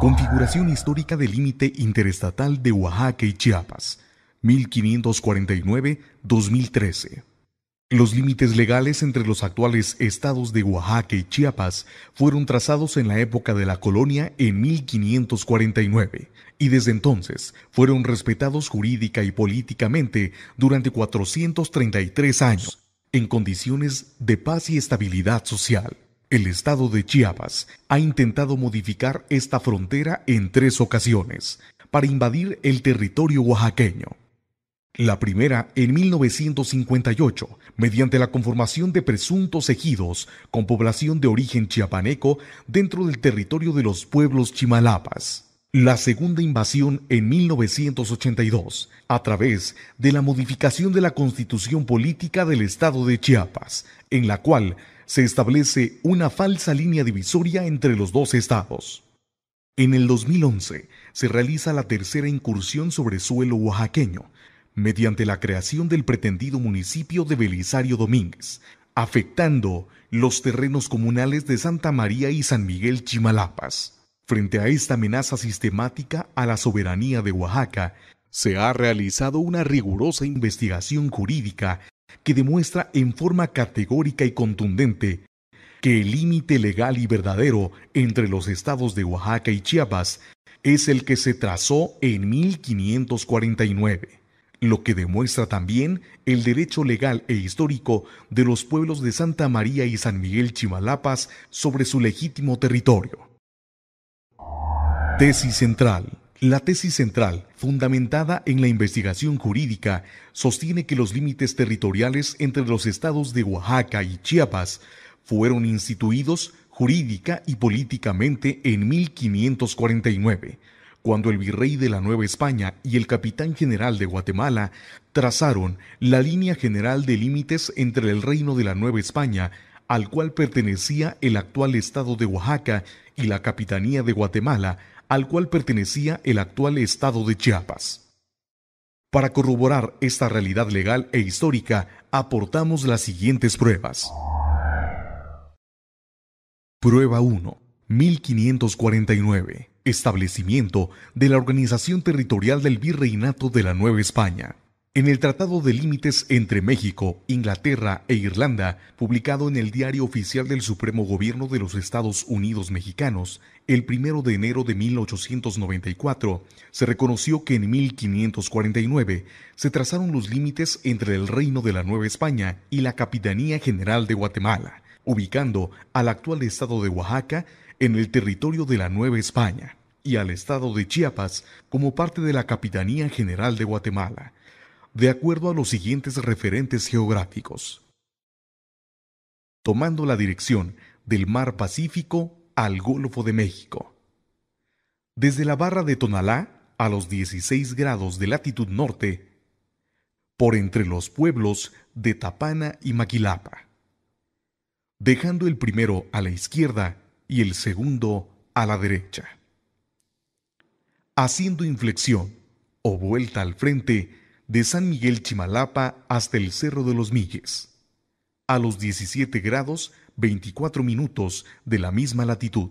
Configuración histórica del límite interestatal de Oaxaca y Chiapas, 1549-2013. Los límites legales entre los actuales estados de Oaxaca y Chiapas fueron trazados en la época de la colonia en 1549 y desde entonces fueron respetados jurídica y políticamente durante 433 años, en condiciones de paz y estabilidad social. El estado de Chiapas ha intentado modificar esta frontera en 3 ocasiones para invadir el territorio oaxaqueño. La primera en 1958, mediante la conformación de presuntos ejidos con población de origen chiapaneco dentro del territorio de los pueblos chimalapas. La segunda invasión en 1982, a través de la modificación de la Constitución Política del Estado de Chiapas, en la cual se establece una falsa línea divisoria entre los dos estados. En el 2011 se realiza la tercera incursión sobre suelo oaxaqueño, mediante la creación del pretendido municipio de Belisario Domínguez, afectando los terrenos comunales de Santa María y San Miguel Chimalapas. Frente a esta amenaza sistemática a la soberanía de Oaxaca, se ha realizado una rigurosa investigación jurídica que demuestra en forma categórica y contundente que el límite legal y verdadero entre los estados de Oaxaca y Chiapas es el que se trazó en 1549. Lo que demuestra también el derecho legal e histórico de los pueblos de Santa María y San Miguel Chimalapas sobre su legítimo territorio. Tesis central. La tesis central, fundamentada en la investigación jurídica, sostiene que los límites territoriales entre los estados de Oaxaca y Chiapas fueron instituidos jurídica y políticamente en 1549, cuando el virrey de la Nueva España y el capitán general de Guatemala trazaron la línea general de límites entre el reino de la Nueva España, al cual pertenecía el actual estado de Oaxaca, y la capitanía de Guatemala, al cual pertenecía el actual estado de Chiapas. Para corroborar esta realidad legal e histórica, aportamos las siguientes pruebas. Prueba 1. 1549. Establecimiento de la organización territorial del Virreinato de la Nueva España. En el Tratado de Límites entre México, Inglaterra e Irlanda, publicado en el Diario Oficial del Supremo Gobierno de los Estados Unidos Mexicanos, el 1 de enero de 1894, se reconoció que en 1549 se trazaron los límites entre el Reino de la Nueva España y la Capitanía General de Guatemala, ubicando al actual estado de Oaxaca en el territorio de la Nueva España y al estado de Chiapas como parte de la Capitanía General de Guatemala, de acuerdo a los siguientes referentes geográficos. Tomando la dirección del Mar Pacífico al Golfo de México. Desde la barra de Tonalá a los 16 grados de latitud norte, por entre los pueblos de Tapana y Maquilapa, dejando el primero a la izquierda y el segundo a la derecha. Haciendo inflexión o vuelta al frente de San Miguel Chimalapa hasta el Cerro de los Milles, a los 17 grados 24 minutos de la misma latitud.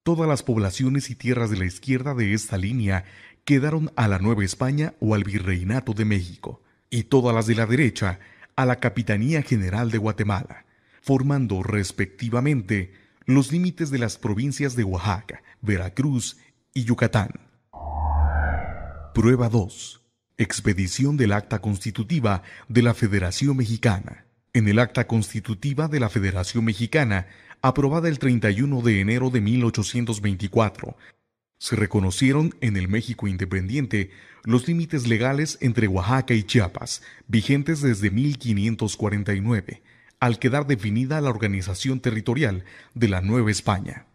Todas las poblaciones y tierras de la izquierda de esta línea quedaron a la Nueva España o al Virreinato de México, y todas las de la derecha a la Capitanía General de Guatemala, formando respectivamente los límites de las provincias de Oaxaca, Veracruz y Yucatán. Prueba 2. Expedición del Acta Constitutiva de la Federación Mexicana. En el Acta Constitutiva de la Federación Mexicana, aprobada el 31 de enero de 1824, se reconocieron en el México independiente los límites legales entre Oaxaca y Chiapas, vigentes desde 1549, al quedar definida la organización territorial de la Nueva España.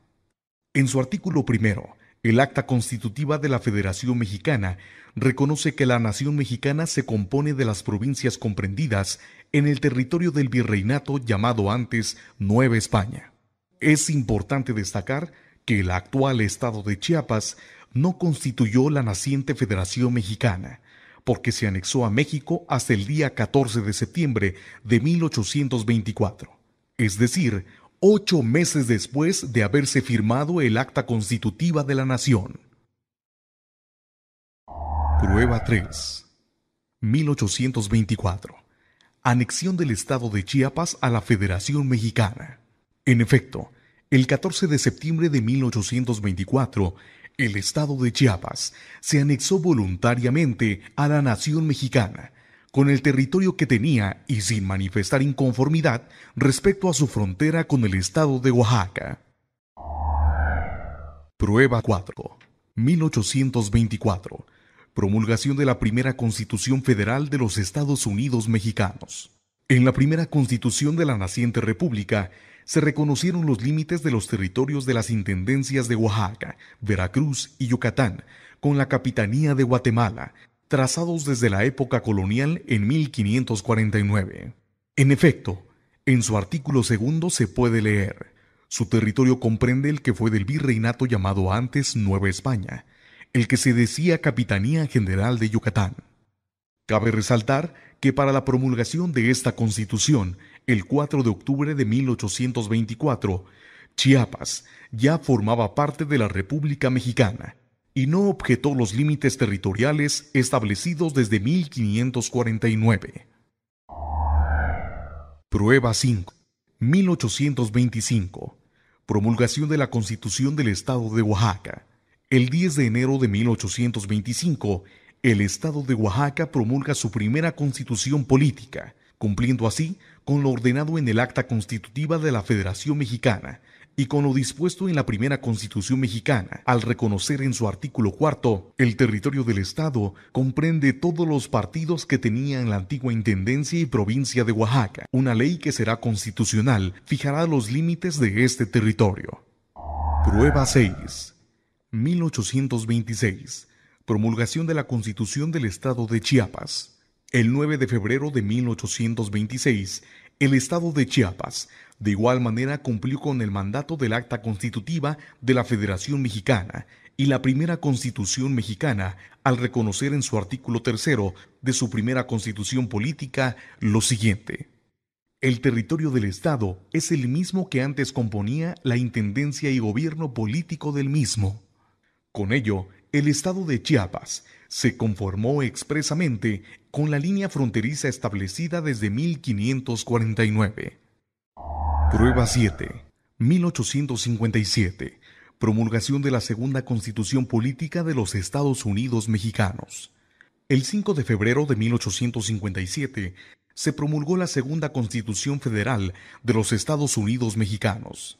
En su artículo primero, el Acta Constitutiva de la Federación Mexicana reconoce que la nación mexicana se compone de las provincias comprendidas en el territorio del virreinato llamado antes Nueva España. Es importante destacar que el actual estado de Chiapas no constituyó la naciente Federación Mexicana, porque se anexó a México hasta el día 14 de septiembre de 1824, es decir, 8 meses después de haberse firmado el Acta Constitutiva de la Nación. Prueba 3. 1824. Anexión del Estado de Chiapas a la Federación Mexicana. En efecto, el 14 de septiembre de 1824, el Estado de Chiapas se anexó voluntariamente a la nación mexicana, con el territorio que tenía y sin manifestar inconformidad respecto a su frontera con el Estado de Oaxaca. Prueba 4. 1824. Promulgación de la primera Constitución Federal de los Estados Unidos Mexicanos. En la primera Constitución de la naciente República se reconocieron los límites de los territorios de las intendencias de Oaxaca, Veracruz y Yucatán, con la capitanía de Guatemala, trazados desde la época colonial en 1549. En efecto, en su artículo segundo se puede leer: su territorio comprende el que fue del virreinato llamado antes Nueva España, el que se decía Capitanía General de Yucatán. Cabe resaltar que para la promulgación de esta Constitución, el 4 de octubre de 1824, Chiapas ya formaba parte de la República Mexicana y no objetó los límites territoriales establecidos desde 1549. Prueba 5. 1825. Promulgación de la Constitución del Estado de Oaxaca. El 10 de enero de 1825, el Estado de Oaxaca promulga su primera constitución política, cumpliendo así con lo ordenado en el Acta Constitutiva de la Federación Mexicana y con lo dispuesto en la primera Constitución mexicana, al reconocer en su artículo cuarto: el territorio del Estado comprende todos los partidos que tenían la antigua Intendencia y Provincia de Oaxaca. Una ley que será constitucional fijará los límites de este territorio. Prueba 6. 1826. Promulgación de la Constitución del Estado de Chiapas. El 9 de febrero de 1826, el Estado de Chiapas de igual manera cumplió con el mandato del Acta Constitutiva de la Federación Mexicana y la primera Constitución mexicana, al reconocer en su artículo tercero de su primera Constitución política lo siguiente: el territorio del Estado es el mismo que antes componía la intendencia y gobierno político del mismo. Con ello, el Estado de Chiapas se conformó expresamente con la línea fronteriza establecida desde 1549. Prueba 7. 1857. Promulgación de la Segunda Constitución Política de los Estados Unidos Mexicanos. El 5 de febrero de 1857 se promulgó la Segunda Constitución Federal de los Estados Unidos Mexicanos.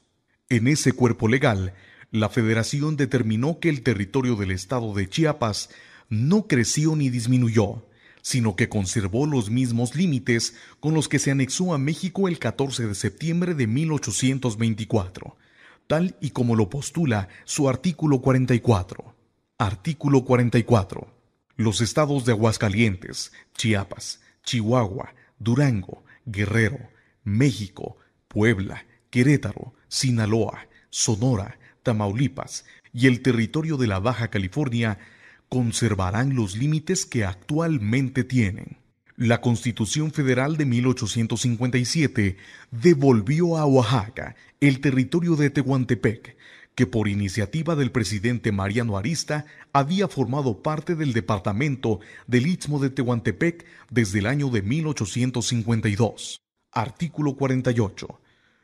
En ese cuerpo legal, la Federación determinó que el territorio del Estado de Chiapas no creció ni disminuyó, sino que conservó los mismos límites con los que se anexó a México el 14 de septiembre de 1824, tal y como lo postula su artículo 44. Artículo 44. Los estados de Aguascalientes, Chiapas, Chihuahua, Durango, Guerrero, México, Puebla, Querétaro, Sinaloa, Sonora, Tamaulipas y el territorio de la Baja California conservarán los límites que actualmente tienen. La Constitución Federal de 1857 devolvió a Oaxaca el territorio de Tehuantepec, que por iniciativa del presidente Mariano Arista había formado parte del departamento del Istmo de Tehuantepec desde el año de 1852. Artículo 48.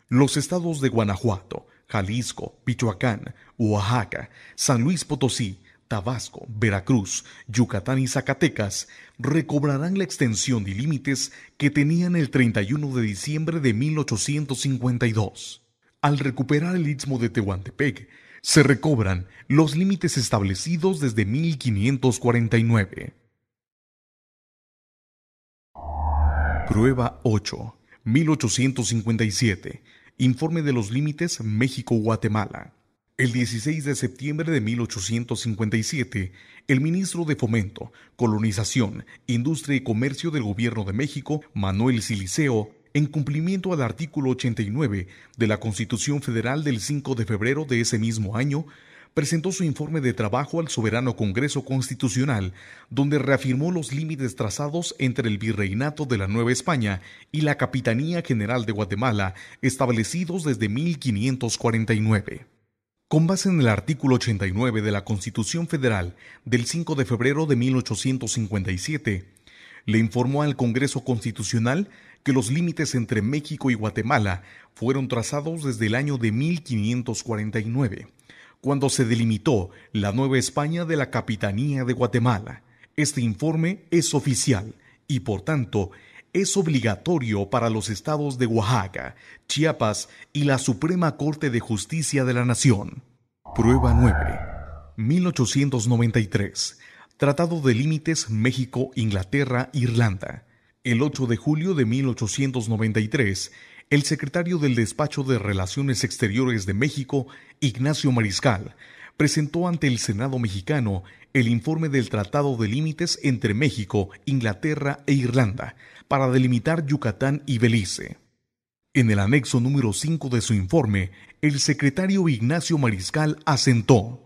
Los estados de Guanajuato, Jalisco, Michoacán, Oaxaca, San Luis Potosí, Tabasco, Veracruz, Yucatán y Zacatecas recobrarán la extensión y límites que tenían el 31 de diciembre de 1852. Al recuperar el Istmo de Tehuantepec, se recobran los límites establecidos desde 1549. Prueba 8. 1857. Informe de los límites México-Guatemala. El 16 de septiembre de 1857, el ministro de Fomento, Colonización, Industria y Comercio del Gobierno de México, Manuel Siliceo, en cumplimiento al artículo 89 de la Constitución Federal del 5 de febrero de ese mismo año, presentó su informe de trabajo al soberano Congreso Constitucional, donde reafirmó los límites trazados entre el Virreinato de la Nueva España y la Capitanía General de Guatemala, establecidos desde 1549. Con base en el artículo 89 de la Constitución Federal del 5 de febrero de 1857, le informó al Congreso Constitucional que los límites entre México y Guatemala fueron trazados desde el año de 1549, cuando se delimitó la Nueva España de la Capitanía de Guatemala. Este informe es oficial y, por tanto, es obligatorio para los estados de Oaxaca, Chiapas y la Suprema Corte de Justicia de la Nación. Prueba 9. 1893. Tratado de Límites México-Inglaterra-Irlanda. El 8 de julio de 1893, el secretario del Despacho de Relaciones Exteriores de México, Ignacio Mariscal, presentó ante el Senado mexicano el informe del Tratado de Límites entre México, Inglaterra e Irlanda para delimitar Yucatán y Belice. En el anexo número 5 de su informe, el secretario Ignacio Mariscal asentó: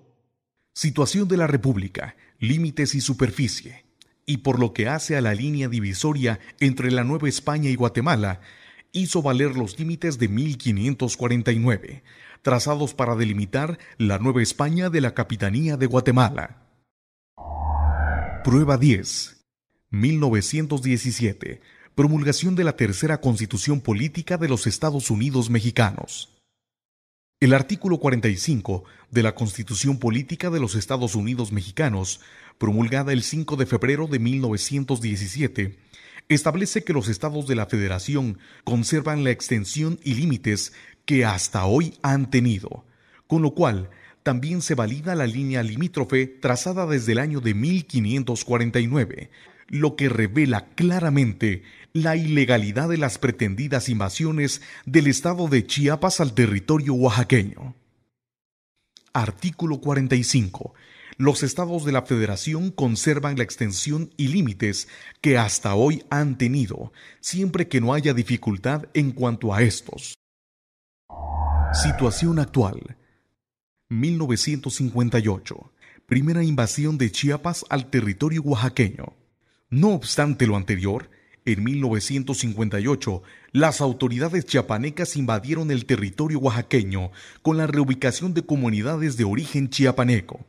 situación de la República, límites y superficie, y por lo que hace a la línea divisoria entre la Nueva España y Guatemala, hizo valer los límites de 1549, trazados para delimitar la Nueva España de la Capitanía de Guatemala. Prueba 10. 1917. Promulgación de la Tercera Constitución Política de los Estados Unidos Mexicanos. El artículo 45 de la Constitución Política de los Estados Unidos Mexicanos, promulgada el 5 de febrero de 1917, establece que los estados de la Federación conservan la extensión y límites que hasta hoy han tenido, con lo cual también se valida la línea limítrofe trazada desde el año de 1549, lo que revela claramente la ilegalidad de las pretendidas invasiones del estado de Chiapas al territorio oaxaqueño. Artículo 45. Los estados de la Federación conservan la extensión y límites que hasta hoy han tenido, siempre que no haya dificultad en cuanto a estos. Situación actual. 1958. Primera invasión de Chiapas al territorio oaxaqueño. No obstante lo anterior, en 1958, las autoridades chiapanecas invadieron el territorio oaxaqueño con la reubicación de comunidades de origen chiapaneco,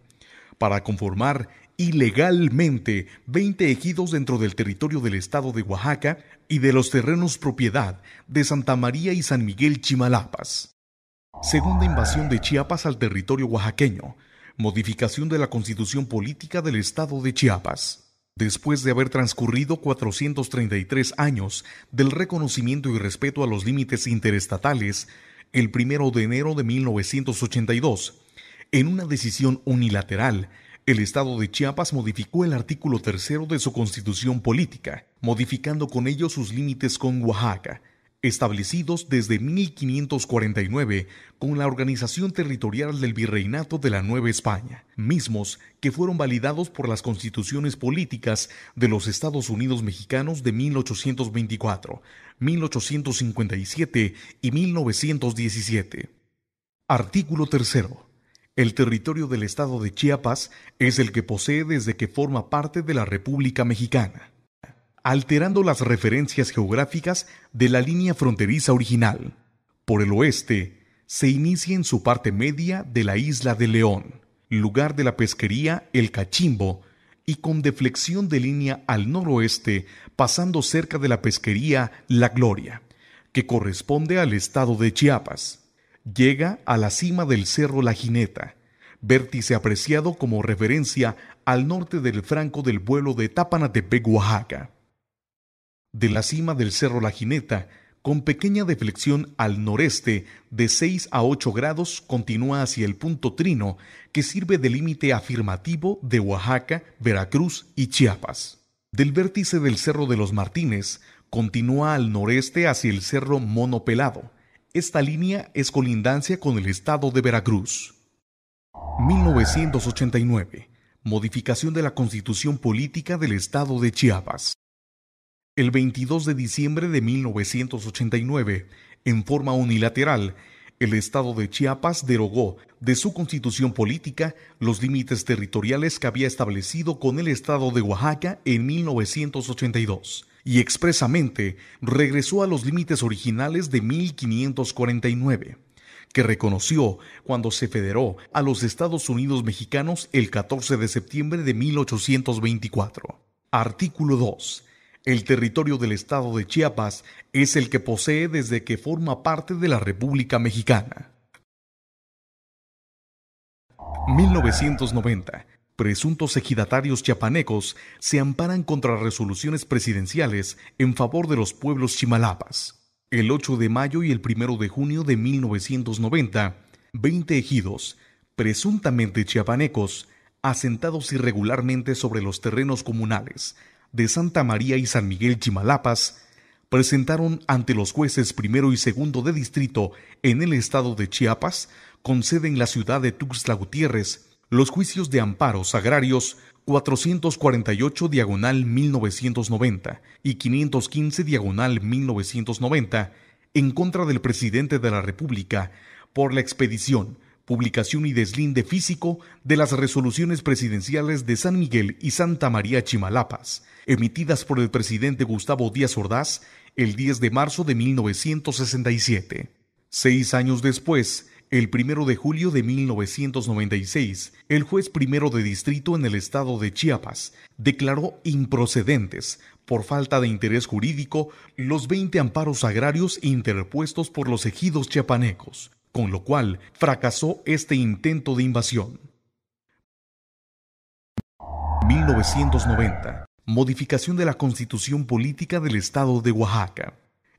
para conformar ilegalmente 20 ejidos dentro del territorio del estado de Oaxaca y de los terrenos propiedad de Santa María y San Miguel Chimalapas. Segunda invasión de Chiapas al territorio oaxaqueño, modificación de la Constitución Política del estado de Chiapas. Después de haber transcurrido 433 años del reconocimiento y respeto a los límites interestatales, el 1 de enero de 1982, en una decisión unilateral, el Estado de Chiapas modificó el artículo 3 de su Constitución Política, modificando con ello sus límites con Oaxaca, establecidos desde 1549 con la organización territorial del Virreinato de la Nueva España, mismos que fueron validados por las constituciones políticas de los Estados Unidos mexicanos de 1824, 1857 y 1917. Artículo 3. El territorio del Estado de Chiapas es el que posee desde que forma parte de la República Mexicana, alterando las referencias geográficas de la línea fronteriza original. Por el oeste, se inicia en su parte media de la isla de León, lugar de la pesquería El Cachimbo, y con deflexión de línea al noroeste, pasando cerca de la pesquería La Gloria, que corresponde al estado de Chiapas. Llega a la cima del Cerro La Jineta, vértice apreciado como referencia al norte del franco del vuelo de Tapanatepec, Oaxaca. De la cima del Cerro La Jineta, con pequeña deflexión al noreste de 6 a 8 grados, continúa hacia el punto Trino, que sirve de límite afirmativo de Oaxaca, Veracruz y Chiapas. Del vértice del Cerro de los Martínez, continúa al noreste hacia el Cerro Mono Pelado. Esta línea es colindancia con el estado de Veracruz. 1989. Modificación de la Constitución Política del estado de Chiapas. El 22 de diciembre de 1989, en forma unilateral, el estado de Chiapas derogó de su constitución política los límites territoriales que había establecido con el estado de Oaxaca en 1982 y expresamente regresó a los límites originales de 1549, que reconoció cuando se federó a los Estados Unidos mexicanos el 14 de septiembre de 1824. Artículo 2. El territorio del estado de Chiapas es el que posee desde que forma parte de la República Mexicana. 1990. Presuntos ejidatarios chiapanecos se amparan contra resoluciones presidenciales en favor de los pueblos chimalapas. El 8 de mayo y el 1 de junio de 1990, 20 ejidos, presuntamente chiapanecos, asentados irregularmente sobre los terrenos comunales de Santa María y San Miguel Chimalapas, presentaron ante los jueces primero y segundo de distrito en el estado de Chiapas, con sede en la ciudad de Tuxtla Gutiérrez, los juicios de amparos agrarios 448/1990 y 515/1990 en contra del presidente de la República por la expedición, publicación y deslinde físico de las resoluciones presidenciales de San Miguel y Santa María Chimalapas, emitidas por el presidente Gustavo Díaz Ordaz el 10 de marzo de 1967. 6 años después, el 1 de julio de 1996, el juez primero de distrito en el estado de Chiapas declaró improcedentes, por falta de interés jurídico, los 20 amparos agrarios interpuestos por los ejidos chiapanecos, con lo cual fracasó este intento de invasión. 1990. Modificación de la Constitución Política del Estado de Oaxaca.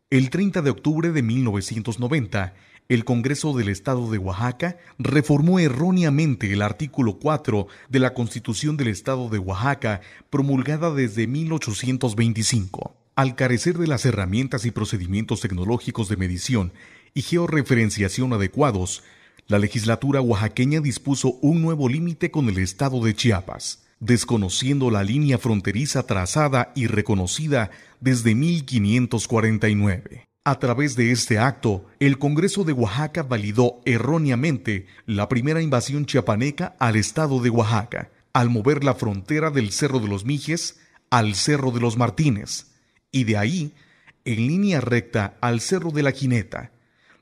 El 30 de octubre de 1990, el Congreso del Estado de Oaxaca reformó erróneamente el artículo 4 de la Constitución del Estado de Oaxaca, promulgada desde 1825. Al carecer de las herramientas y procedimientos tecnológicos de medición y georreferenciación adecuados, la legislatura oaxaqueña dispuso un nuevo límite con el estado de Chiapas, desconociendo la línea fronteriza trazada y reconocida desde 1549. A través de este acto, el Congreso de Oaxaca validó erróneamente la primera invasión chiapaneca al estado de Oaxaca, al mover la frontera del Cerro de los Mijes al Cerro de los Martínez, y de ahí, en línea recta al Cerro de la Jineta.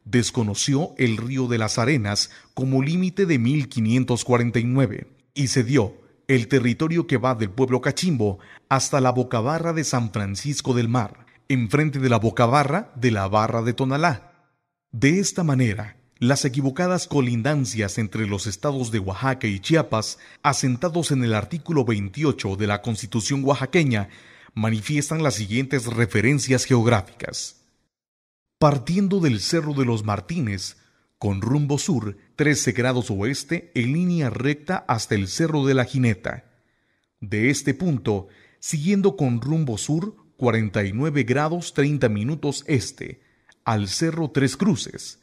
Desconoció el río de las Arenas como límite de 1549 y cedió el territorio que va del pueblo Cachimbo hasta la bocabarra de San Francisco del Mar, enfrente de la bocabarra de la Barra de Tonalá. De esta manera, las equivocadas colindancias entre los estados de Oaxaca y Chiapas, asentados en el artículo 28 de la Constitución oaxaqueña, manifiestan las siguientes referencias geográficas. Partiendo del Cerro de los Martínez, con rumbo sur, 13 grados oeste en línea recta hasta el Cerro de la Jineta. De este punto, siguiendo con rumbo sur, 49 grados 30 minutos este, al Cerro Tres Cruces.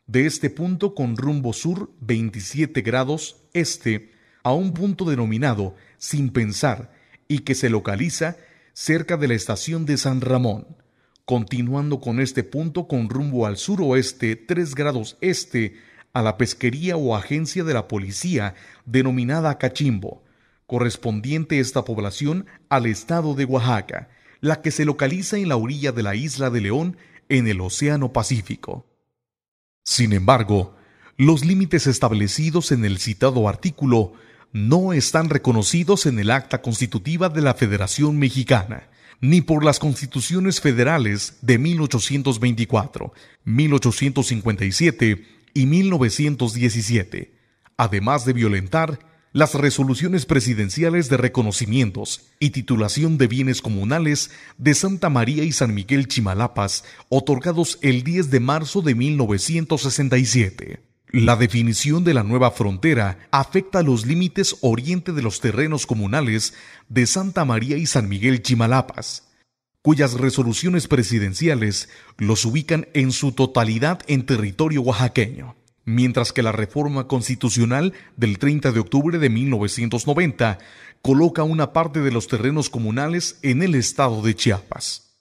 De este punto con rumbo sur, 27 grados este, a un punto denominado Sin Pensar y que se localiza cerca de la estación de San Ramón. Continuando con este punto con rumbo al suroeste, 3 grados este, a la pesquería o agencia de la policía denominada Cachimbo, correspondiente esta población al estado de Oaxaca, la que se localiza en la orilla de la isla de León, en el Océano Pacífico. Sin embargo, los límites establecidos en el citado artículo no están reconocidos en el Acta Constitutiva de la Federación Mexicana, ni por las constituciones federales de 1824, 1857 y 1917, además de violentar las resoluciones presidenciales de reconocimientos y titulación de bienes comunales de Santa María y San Miguel Chimalapas, otorgados el 10 de marzo de 1967. La definición de la nueva frontera afecta los límites oriente de los terrenos comunales de Santa María y San Miguel Chimalapas, cuyas resoluciones presidenciales los ubican en su totalidad en territorio oaxaqueño, mientras que la reforma constitucional del 30 de octubre de 1990 coloca una parte de los terrenos comunales en el estado de Chiapas.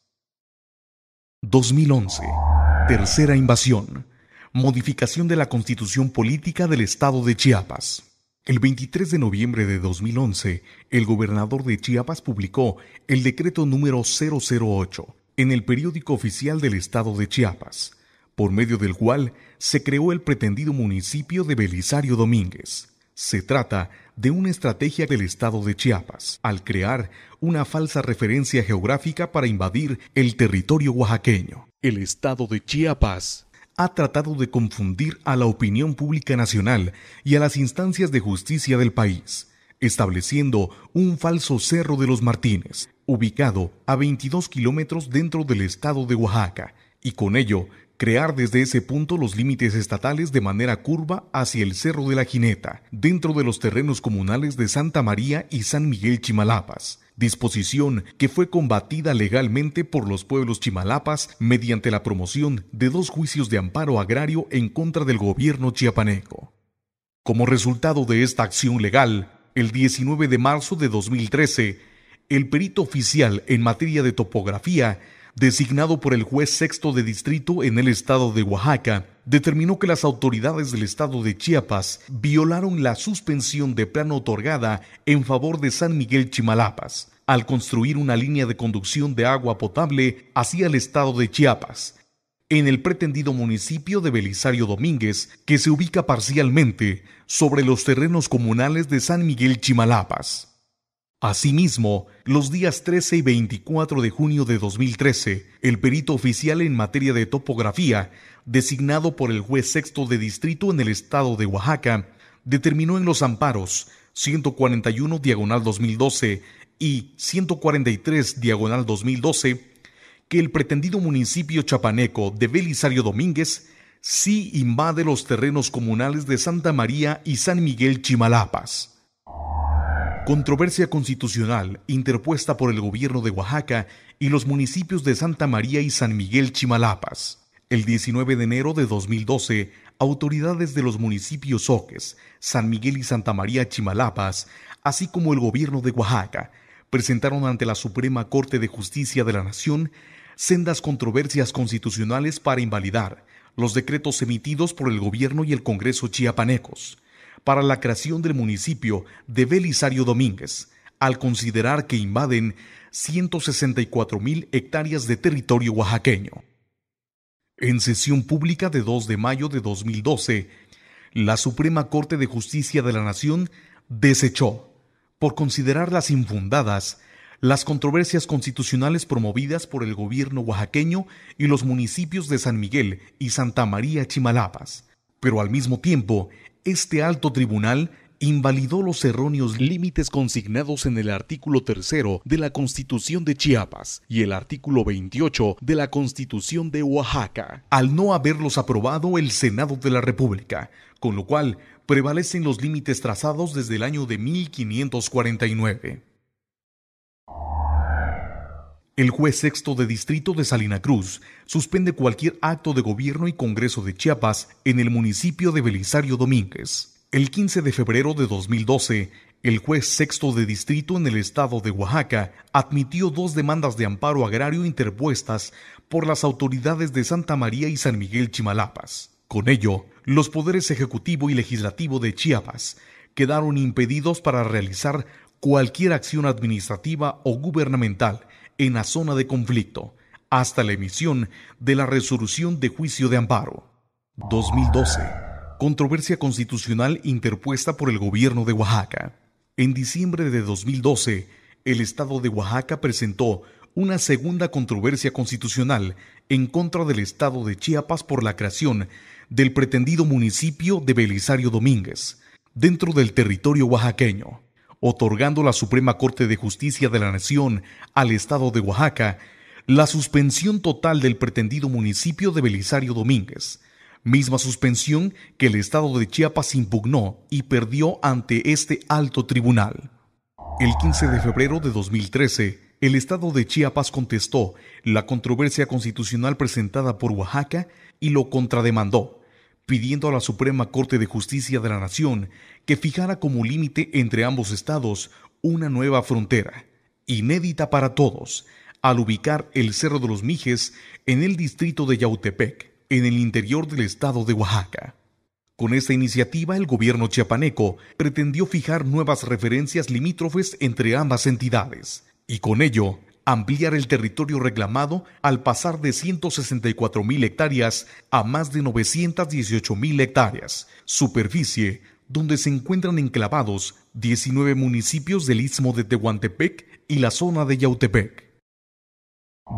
2011. Tercera invasión. Modificación de la Constitución Política del Estado de Chiapas. El 23 de noviembre de 2011, el gobernador de Chiapas publicó el decreto número 008 en el periódico oficial del Estado de Chiapas, por medio del cual se creó el pretendido municipio de Belisario Domínguez. Se trata de una estrategia del Estado de Chiapas, al crear una falsa referencia geográfica para invadir el territorio oaxaqueño. El Estado de Chiapas ha tratado de confundir a la opinión pública nacional y a las instancias de justicia del país, estableciendo un falso Cerro de los Martínez, ubicado a 22 kilómetros dentro del estado de Oaxaca, y con ello crear desde ese punto los límites estatales de manera curva hacia el Cerro de la Jineta, dentro de los terrenos comunales de Santa María y San Miguel Chimalapas, disposición que fue combatida legalmente por los pueblos chimalapas mediante la promoción de 2 juicios de amparo agrario en contra del gobierno chiapaneco. Como resultado de esta acción legal, el 19 de marzo de 2013, el perito oficial en materia de topografía, designado por el juez sexto de distrito en el estado de Oaxaca, determinó que las autoridades del estado de Chiapas violaron la suspensión de plano otorgada en favor de San Miguel Chimalapas, al construir una línea de conducción de agua potable hacia el estado de Chiapas, en el pretendido municipio de Belisario Domínguez, que se ubica parcialmente sobre los terrenos comunales de San Miguel Chimalapas. Asimismo, los días 13 y 24 de junio de 2013, el perito oficial en materia de topografía, designado por el juez sexto de distrito en el estado de Oaxaca, determinó en los amparos 141/2012 y 143/2012 que el pretendido municipio chapaneco de Belisario Domínguez sí invade los terrenos comunales de Santa María y San Miguel Chimalapas. Controversia constitucional interpuesta por el gobierno de Oaxaca y los municipios de Santa María y San Miguel Chimalapas. El 19 de enero de 2012, autoridades de los municipios Oques, San Miguel y Santa María Chimalapas, así como el gobierno de Oaxaca, presentaron ante la Suprema Corte de Justicia de la Nación sendas controversias constitucionales para invalidar los decretos emitidos por el gobierno y el Congreso chiapanecos para la creación del municipio de Belisario Domínguez, al considerar que invaden 164,000 hectáreas de territorio oaxaqueño. En sesión pública de 2 de mayo de 2012, la Suprema Corte de Justicia de la Nación desechó, por considerarlas infundadas, las controversias constitucionales promovidas por el gobierno oaxaqueño y los municipios de San Miguel y Santa María Chimalapas, pero al mismo tiempo, este alto tribunal invalidó los erróneos límites consignados en el artículo 3 de la Constitución de Chiapas y el artículo 28 de la Constitución de Oaxaca, al no haberlos aprobado el Senado de la República, con lo cual prevalecen los límites trazados desde el año de 1549. El juez sexto de distrito de Salina Cruz suspende cualquier acto de gobierno y Congreso de Chiapas en el municipio de Belisario Domínguez. El 15 de febrero de 2012, el juez sexto de distrito en el estado de Oaxaca admitió 2 demandas de amparo agrario interpuestas por las autoridades de Santa María y San Miguel Chimalapas. Con ello, los poderes ejecutivo y legislativo de Chiapas quedaron impedidos para realizar cualquier acción administrativa o gubernamental en la zona de conflicto, hasta la emisión de la resolución de juicio de amparo. 2012. Controversia constitucional interpuesta por el gobierno de Oaxaca. En diciembre de 2012, el estado de Oaxaca presentó una segunda controversia constitucional en contra del estado de Chiapas por la creación del pretendido municipio de Belisario Domínguez, dentro del territorio oaxaqueño, otorgando la Suprema Corte de Justicia de la Nación al Estado de Oaxaca la suspensión total del pretendido municipio de Belisario Domínguez, misma suspensión que el Estado de Chiapas impugnó y perdió ante este alto tribunal. El 15 de febrero de 2013, el Estado de Chiapas contestó la controversia constitucional presentada por Oaxaca y lo contrademandó, pidiendo a la Suprema Corte de Justicia de la Nación que fijara como límite entre ambos estados una nueva frontera, inédita para todos, al ubicar el Cerro de los Mijes en el distrito de Yautepec, en el interior del estado de Oaxaca. Con esta iniciativa, el gobierno chiapaneco pretendió fijar nuevas referencias limítrofes entre ambas entidades y con ello ampliar el territorio reclamado al pasar de 164,000 hectáreas a más de 918,000 hectáreas, superficie donde se encuentran enclavados 19 municipios del Istmo de Tehuantepec y la zona de Yautepec.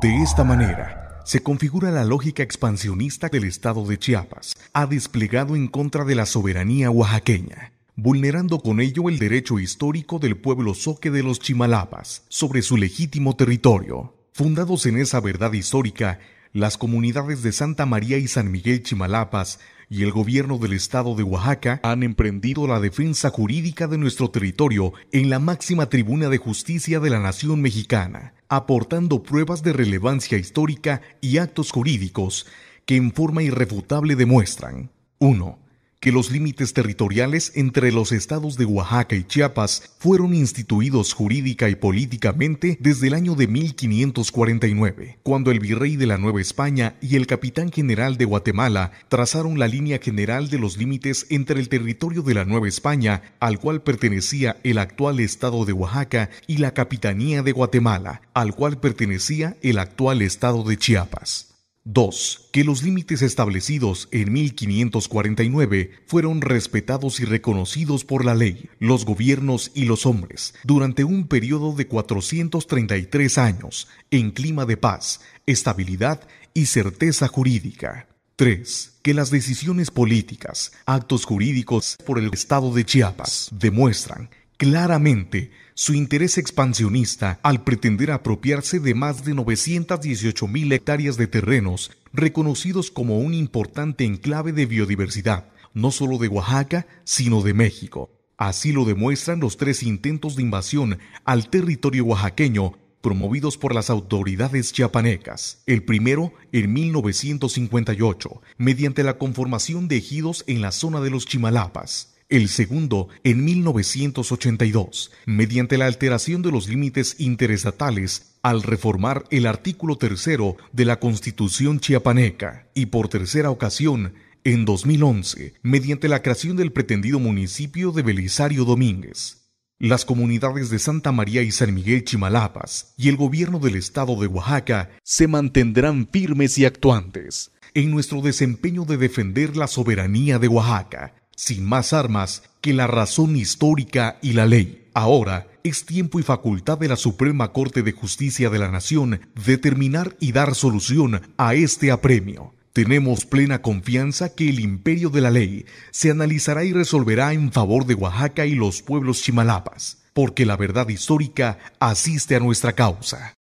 De esta manera, se configura la lógica expansionista del estado de Chiapas ha desplegado en contra de la soberanía oaxaqueña, vulnerando con ello el derecho histórico del pueblo zoque de los Chimalapas sobre su legítimo territorio. Fundados en esa verdad histórica, las comunidades de Santa María y San Miguel Chimalapas y el gobierno del estado de Oaxaca han emprendido la defensa jurídica de nuestro territorio en la máxima tribuna de justicia de la nación mexicana, aportando pruebas de relevancia histórica y actos jurídicos que en forma irrefutable demuestran: 1. Que los límites territoriales entre los estados de Oaxaca y Chiapas fueron instituidos jurídica y políticamente desde el año de 1549, cuando el virrey de la Nueva España y el capitán general de Guatemala trazaron la línea general de los límites entre el territorio de la Nueva España, al cual pertenecía el actual estado de Oaxaca, y la capitanía de Guatemala, al cual pertenecía el actual estado de Chiapas. 2. Que los límites establecidos en 1549 fueron respetados y reconocidos por la ley, los gobiernos y los hombres durante un periodo de 433 años en clima de paz, estabilidad y certeza jurídica. 3. Que las decisiones políticas, actos jurídicos por el estado de Chiapas demuestran claramente su interés expansionista al pretender apropiarse de más de 918,000 hectáreas de terrenos reconocidos como un importante enclave de biodiversidad, no solo de Oaxaca, sino de México. Así lo demuestran los 3 intentos de invasión al territorio oaxaqueño promovidos por las autoridades chiapanecas. El primero en 1958, mediante la conformación de ejidos en la zona de los Chimalapas. El segundo en 1982, mediante la alteración de los límites interestatales al reformar el artículo 3 de la Constitución chiapaneca. Y por tercera ocasión, en 2011, mediante la creación del pretendido municipio de Belisario Domínguez. Las comunidades de Santa María y San Miguel Chimalapas y el gobierno del estado de Oaxaca se mantendrán firmes y actuantes en nuestro desempeño de defender la soberanía de Oaxaca, sin más armas que la razón histórica y la ley. Ahora es tiempo y facultad de la Suprema Corte de Justicia de la Nación determinar y dar solución a este apremio. Tenemos plena confianza que el imperio de la ley se analizará y resolverá en favor de Oaxaca y los pueblos chimalapas, porque la verdad histórica asiste a nuestra causa.